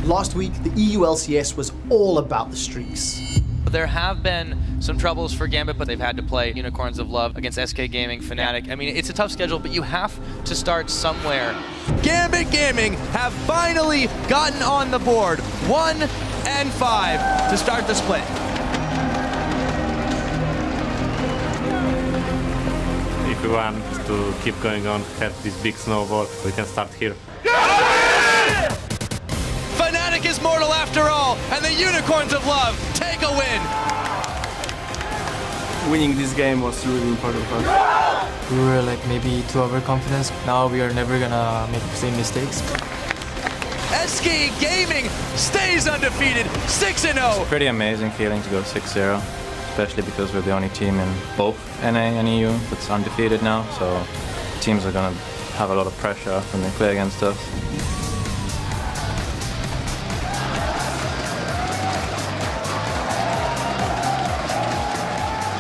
Last week, the EU LCS was all about the streaks. There have been some troubles for Gambit, but they've had to play Unicorns of Love against SK Gaming, Fnatic. I mean, it's a tough schedule, but you have to start somewhere. Gambit Gaming have finally gotten on the board. 1 and 5 to start the split. If we want to keep going on, have this big snowball, we can start here. Fnatic is mortal after all, and the Unicorns of Love take a win. Winning this game was really important for us. We were like maybe too overconfident. Now we are never gonna make the same mistakes. SK Gaming stays undefeated, 6-0. Pretty amazing feeling to go 6-0, especially because we're the only team in both NA and EU that's undefeated now, so teams are gonna have a lot of pressure when they play against us.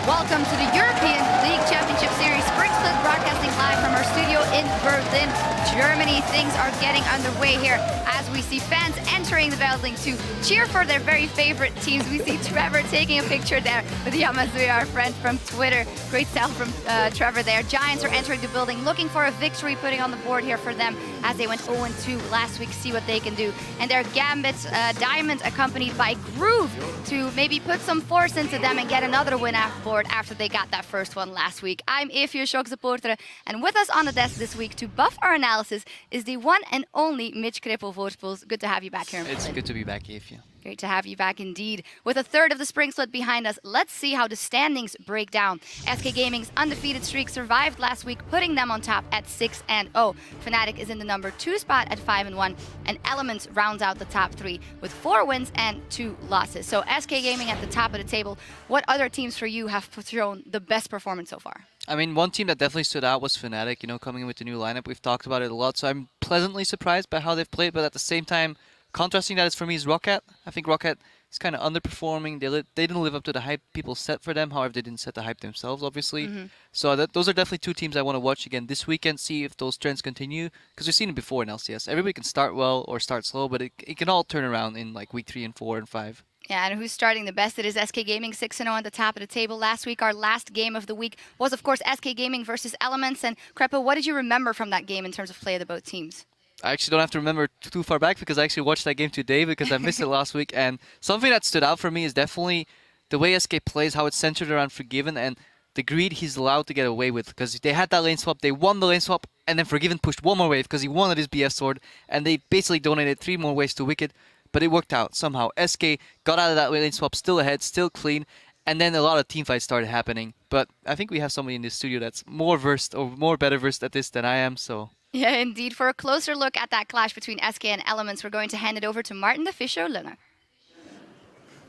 Welcome to the European League Championship Series Spring Split, broadcasting live from our studio in Berlin, Germany. Things are getting underway here as we see fans entering the building to cheer for their very favorite teams. We see Trevor taking a picture there with Yamazuya, our friend from Twitter. Great style from Trevor there. Giants are entering the building, looking for a victory, putting on the board here for them as they went 0-2 last week. See what they can do. And their Gambit Diamond, accompanied by Groove, to maybe put some force into them and get another win board after they got that first one last week. I'm Evie, Shock supporter, and with us on the desk this week to buff our analysis is the one and only Mitch Krippel-Voorspools. Good to have you back here. It's good to be back, Evie. Great to have you back indeed. With a third of the spring split behind us, let's see how the standings break down. SK Gaming's undefeated streak survived last week, putting them on top at 6-0. Fnatic is in the number 2 spot at 5-1, and Elements rounds out the top 3 with 4 wins and 2 losses. So SK Gaming at the top of the table. What other teams for you have shown the best performance so far? I mean, one team that definitely stood out was Fnatic, coming in with the new lineup. We've talked about it a lot, so I'm pleasantly surprised by how they've played, but at the same time, contrasting that is for me is Rocket. I think Rocket is kind of underperforming. They didn't live up to the hype people set for them. However, they didn't set the hype themselves, obviously. So those are definitely two teams I want to watch again this weekend, see if those trends continue. Because we've seen it before in LCS. Everybody can start well or start slow, but it can all turn around in like week 3 and 4 and 5. Yeah, and who's starting the best? It is SK Gaming, 6-0 on the top of the table. Last week, our last game of the week was, of course, SK Gaming versus Elements. And Kreppe, what did you remember from that game in terms of play of the both teams? I actually don't have to remember too far back because I actually watched that game today because I missed it last week. And something that stood out for me is definitely the way SK plays, how it's centered around Forgiven and the greed he's allowed to get away with. Because they had that lane swap, they won the lane swap, and then Forgiven pushed one more wave because he wanted his BF sword. And they basically donated 3 more waves to Wicked. But it worked out somehow. SK got out of that lane swap, still ahead, still clean. And then a lot of teamfights started happening. But I think we have somebody in the studio that's more versed or more better versed at this than I am, so... Yeah, indeed. For a closer look at that clash between SK and Elements, we're going to hand it over to Martin the Fisher Lunger.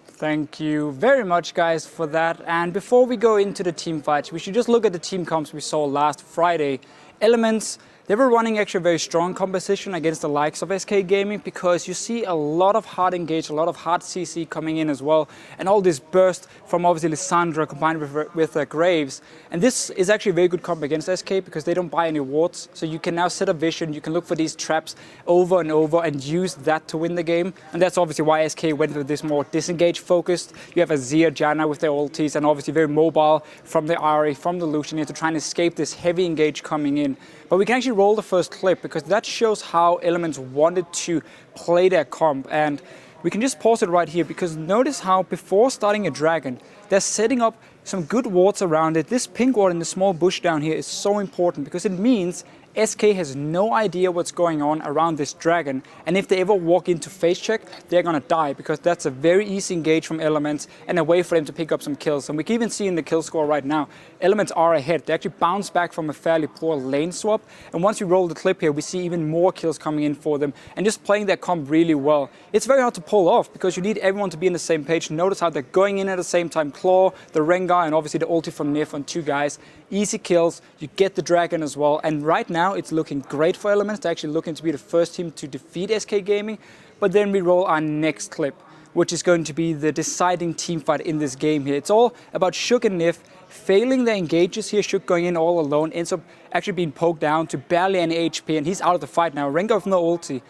Thank you very much, guys, for that. And before we go into the team fights, we should just look at the team comps we saw last Friday. Elements, they were running actually a very strong composition against the likes of SK Gaming because you see a lot of hard engage, a lot of hard CC coming in as well. And all this burst from obviously Lissandra combined with Graves. And this is actually a very good comp against SK because they don't buy any wards. So you can now set up vision, you can look for these traps over and over and use that to win the game. And that's obviously why SK went with this more disengage focused. You have Azir, Janna with their ultis and obviously very mobile from the Ahri, from the Lucian here to try and escape this heavy engage coming in. But we can actually roll the first clip because that shows how Elements wanted to play their comp. And we can just pause it right here because notice how before starting a dragon, they're setting up some good wards around it. This pink ward in the small bush down here is so important because it means SK has no idea what's going on around this dragon, and if they ever walk into face check, they're gonna die because that's a very easy engage from Elements and a way for them to pick up some kills. And we can even see in the kill score right now, Elements are ahead. They actually bounce back from a fairly poor lane swap, and once we roll the clip here, we see even more kills coming in for them and just playing their comp really well. It's very hard to pull off because you need everyone to be on the same page. Notice how they're going in at the same time. Claw, the Rengar, and obviously the ulti from Nif on 2 guys. Easy kills, you get the dragon as well, and right now it's looking great for Elements. They're actually looking to be the first team to defeat SK Gaming, but then we roll our next clip, which is going to be the deciding team fight in this game here. It's all about Shook and Nif failing their engages here. Shook going in all alone, ends up actually being poked down to barely any HP, and he's out of the fight now. Rengar with no ulti.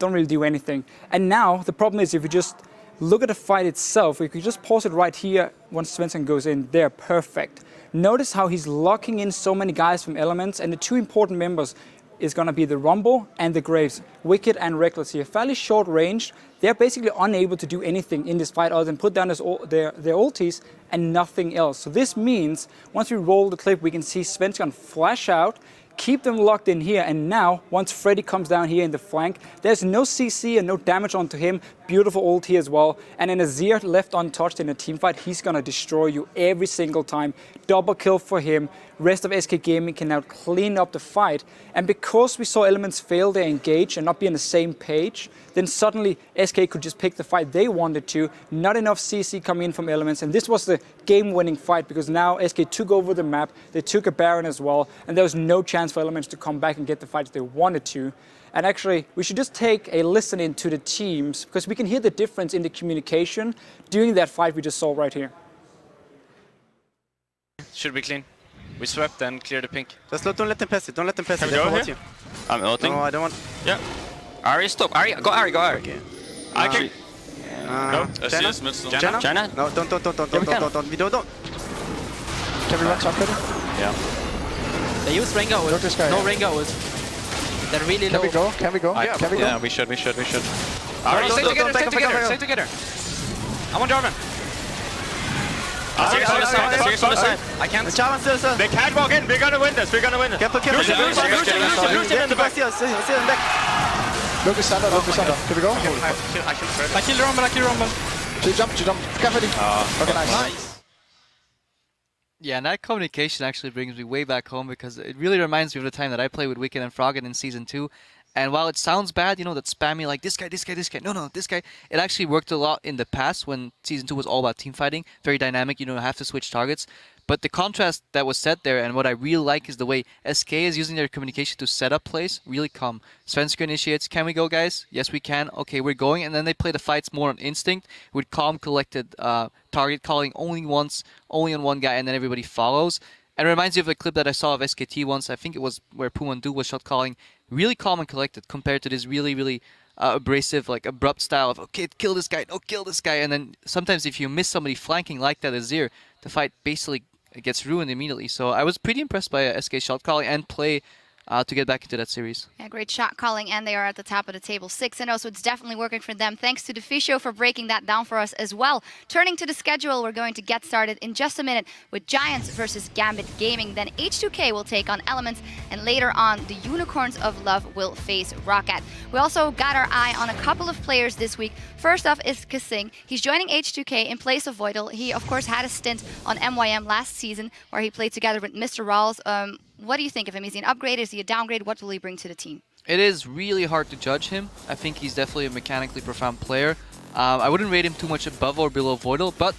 don't really do anything. And now the problem is if you just look at the fight itself, if you just pause it right here, once Svensson goes in, they're perfect. Notice how he's locking in so many guys from Elements, and the two important members is going to be the Rumble and the Graves. Wicked and Reckless here, fairly short range. They're basically unable to do anything in this fight other than put down their ultis and nothing else. So this means once we roll the clip, we can see Svensson flash out, keep them locked in here, and now once Freddy comes down here in the flank, there's no CC and no damage onto him. Beautiful ulti as well, and then Azir left untouched in a team fight, he's gonna destroy you every single time. Double kill for him. Rest of SK Gaming can now clean up the fight, and because we saw Elements fail their engage and not be on the same page, then suddenly SK could just pick the fight they wanted to. Not enough CC coming in from Elements, and this was the game-winning fight because now SK took over the map, they took a Baron as well, and there was no chance for Elements to come back and get the fights they wanted to. And actually, we should just take a listen in to the teams because we can hear the difference in the communication during that fight we just saw right here. Should be clean. We swept and cleared the pink. Just don't let them pass it. Don't let them pass it. Can we go here? I'm ulting. No, I don't want. Yeah. Ari, stop. Ari, go Ari, go Ari. Okay. I can. No. China? No, don't. We don't. Can we run top better? Yeah. They use Rengar ult. No Rengar ult. They're really low. Can we go? Yeah, can we go? Yeah, we should. Ari, stay together. I'm on Jarvan. Serious on the side. I can't. They can't walk in. We're gonna win this. Careful. Lose him in the back. Look is under. Can we go? I killed Rumble. She jumped. Carefully. Okay, nice. Yeah, and that communication actually brings me way back home because it really reminds me of the time that I played with Wicked and Froggen in Season 2. And while it sounds bad, you know, that spammy like this guy, no, this guy, it actually worked a lot in the past when Season 2 was all about team fighting, very dynamic, you know, have to switch targets. But the contrast that was set there, and what I really like is the way SK is using their communication to set up plays, really calm. Svenska initiates, can we go guys? Yes we can, okay we're going, and then they play the fights more on instinct, with calm, collected target calling only once, only on one guy, and then everybody follows. And it reminds me of a clip that I saw of SKT once, I think it was where Pumandu was shot calling, really calm and collected compared to this really abrasive, like abrupt style of, okay, kill this guy, no, kill this guy, and then sometimes if you miss somebody flanking like that Azir, the fight basically gets ruined immediately. So I was pretty impressed by SK shot calling and play to get back into that series. Yeah, great shot calling, and they are at the top of the table 6-0, so it's definitely working for them. Thanks to Deficio for breaking that down for us as well. Turning to the schedule, we're going to get started in just a minute with Giants versus Gambit Gaming. Then H2K will take on Elements, and later on, the Unicorns of Love will face Rocket. We also got our eye on a couple of players this week. First off is Kasing. He's joining H2K in place of Voidal. He, of course, had a stint on MYM last season where he played together with Mr. Rawls. What do you think of him? Is he an upgrade? Is he a downgrade? What will he bring to the team? It is really hard to judge him. I think he's definitely a mechanically profound player. I wouldn't rate him too much above or below Voidal, but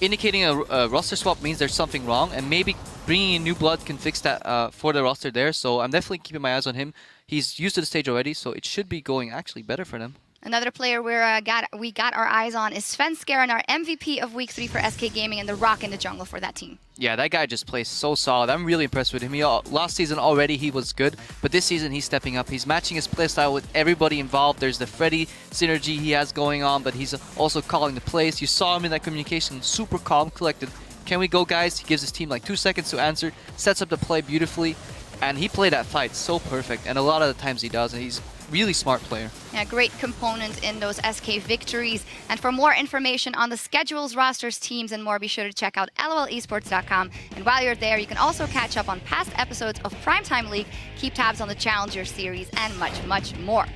indicating a roster swap means there's something wrong, and maybe bringing in new blood can fix that for the roster there. So I'm definitely keeping my eyes on him. He's used to the stage already, so it should be going actually better for them. Another player we got our eyes on is Svenskeren, our MVP of Week 3 for SK Gaming, and the rock in the jungle for that team. Yeah, that guy just plays so solid. I'm really impressed with him. Last season already he was good, but this season he's stepping up. He's matching his playstyle with everybody involved. There's the Freddy synergy he has going on, but he's also calling the plays. You saw him in that communication, super calm, collected. Can we go, guys? He gives his team like 2 seconds to answer, sets up the play beautifully, and he played that fight so perfect. And a lot of the times he does, and he's really smart player. Yeah, great component in those SK victories. And for more information on the schedules, rosters, teams, and more, be sure to check out lolesports.com. And while you're there, you can also catch up on past episodes of Primetime League, keep tabs on the Challenger Series, and much more.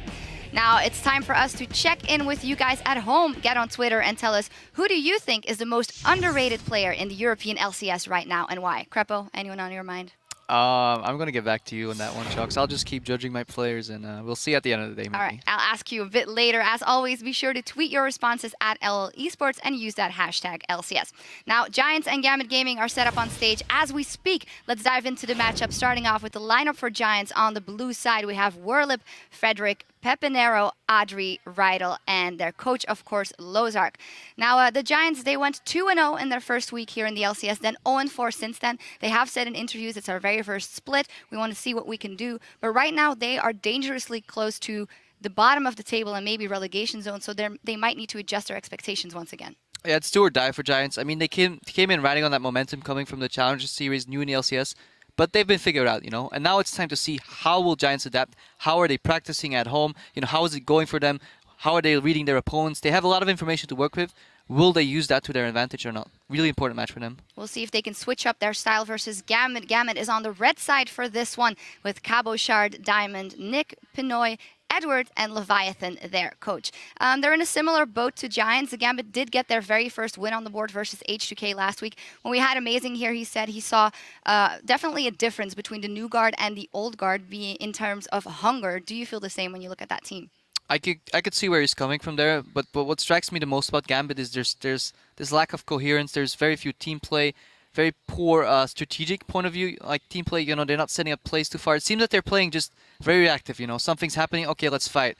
Now it's time for us to check in with you guys at home. Get on Twitter and tell us, who do you think is the most underrated player in the European LCS right now, and why? Crepo, anyone on your mind? I'm going to get back to you on that one, Chucks. I'll just keep judging my players, and we'll see at the end of the day, maybe. All right, I'll ask you a bit later. As always, be sure to tweet your responses at LLEsports and use that hashtag LCS. Now, Giants and Gambit Gaming are set up on stage as we speak. Let's dive into the matchup, starting off with the lineup for Giants. On the blue side, we have Werlip, Frederick, Pepinero, Adri, Rydell, and their coach, of course, Lozark. Now, the Giants, they went 2-0 in their first week here in the LCS, then 0-4 since then. They have said in interviews it's our very first split. We want to see what we can do. But right now, they are dangerously close to the bottom of the table and maybe relegation zone, so they might need to adjust their expectations once again. Yeah, it's do or die for Giants. I mean, they came in riding on that momentum coming from the Challenger Series, new in the LCS, but they've been figured out, you know. And now it's time to see how will Giants adapt. How are they practicing at home? You know, how is it going for them? How are they reading their opponents? They have a lot of information to work with. Will they use that to their advantage or not? Really important match for them. We'll see if they can switch up their style versus Gambit. Gambit is on the red side for this one with Cabo Shard, Diamond, Nick, Pinoy, Edward, and Leviathan, their coach. They're in a similar boat to Giants. The Gambit did get their very first win on the board versus H2K last week. When we had Amazing here, he said he saw definitely a difference between the new guard and the old guard being in terms of hunger. Do you feel the same when you look at that team? I could see where he's coming from there, but what strikes me the most about Gambit is there's this lack of coherence. There's very few team play, very poor strategic point of view. Like team play, you know, they're not setting up plays too far. It seems that they're playing just very reactive. You know, something's happening. Okay, let's fight.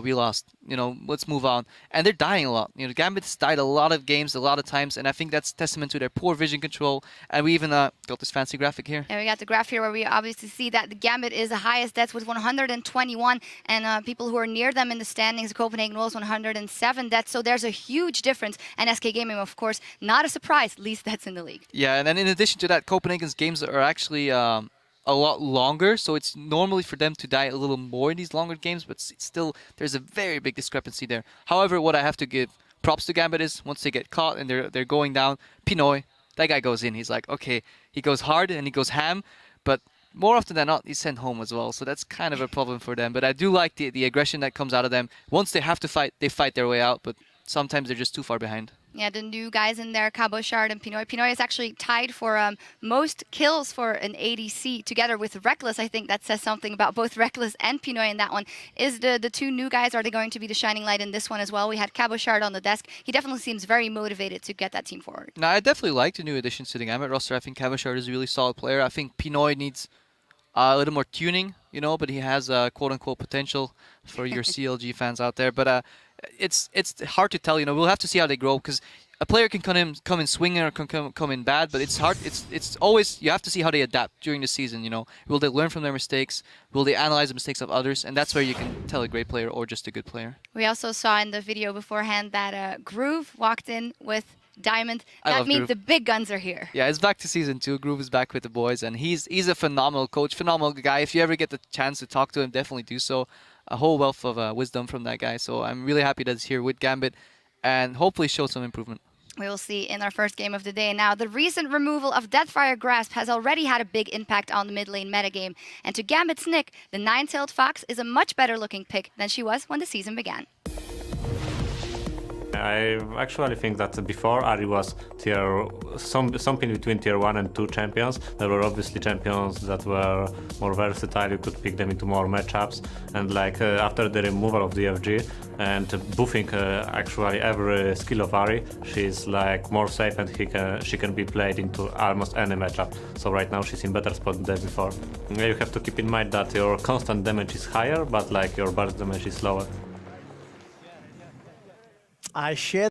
We lost. You know, let's move on. And they're dying a lot. You know, Gambit's died a lot of games, a lot of times, and I think that's testament to their poor vision control. And we even got this fancy graphic here. And we got the graph here where we obviously see that the Gambit is the highest deaths with 121, and people who are near them in the standings, Copenhagen Wolves 107 deaths. So there's a huge difference. And SK Gaming, of course, not a surprise, least deaths in the league. Yeah, and then in addition to that, Copenhagen's games are actually a lot longer, so it's normally for them to die a little more in these longer games, but still there's a very big discrepancy there. However, what I have to give props to Gambit is once they get caught and they're going down, Pinoy, that guy goes in. He's like, okay, he goes hard and he goes ham, but more often than not, he's sent home as well, so that's kind of a problem for them. But I do like the aggression that comes out of them. Once they have to fight, they fight their way out, but sometimes they're just too far behind. Yeah, the new guys in there, Cabo Shard and Pinoy. Pinoy is actually tied for most kills for an ADC together with Reckless. I think that says something about both Reckless and Pinoy in that one. Is the two new guys, are they going to be the shining light in this one as well? We had Cabo Shard on the desk. He definitely seems very motivated to get that team forward. No, I definitely like the new additions to the Gambit roster. I think Cabo Shard is a really solid player. I think Pinoy needs a little more tuning, you know, but he has quote-unquote potential for your CLG fans out there. But it's hard to tell, you know. We'll have to see how they grow, because a player can come in swinging or can come in bad, but it's hard. It's always, you have to see how they adapt during the season, you know. Will they learn from their mistakes? Will they analyze the mistakes of others? And that's where you can tell a great player or just a good player. We also saw in the video beforehand that Groove walked in with Diamond. That means Groove. the big guns are here. Yeah, it's back to Season 2. Groove is back with the boys, and he's a phenomenal coach, phenomenal guy. If you ever get the chance to talk to him, definitely do so. A whole wealth of wisdom from that guy. So I'm really happy that he's here with Gambit, and hopefully show some improvement. We will see in our first game of the day. Now, the recent removal of Deathfire Grasp has already had a big impact on the mid lane metagame. And to Gambit's Nick, the Nine-Tailed Fox is a much better looking pick than she was when the season began. I actually think that before Ari was something between tier 1 and 2 champions. There were obviously champions that were more versatile, you could pick them into more matchups, and like after the removal of DFG and buffing actually every skill of Ari, she's like more safe, and she can be played into almost any matchup. So right now she's in better spot than before. You have to keep in mind that your constant damage is higher, but like your burst damage is lower. I share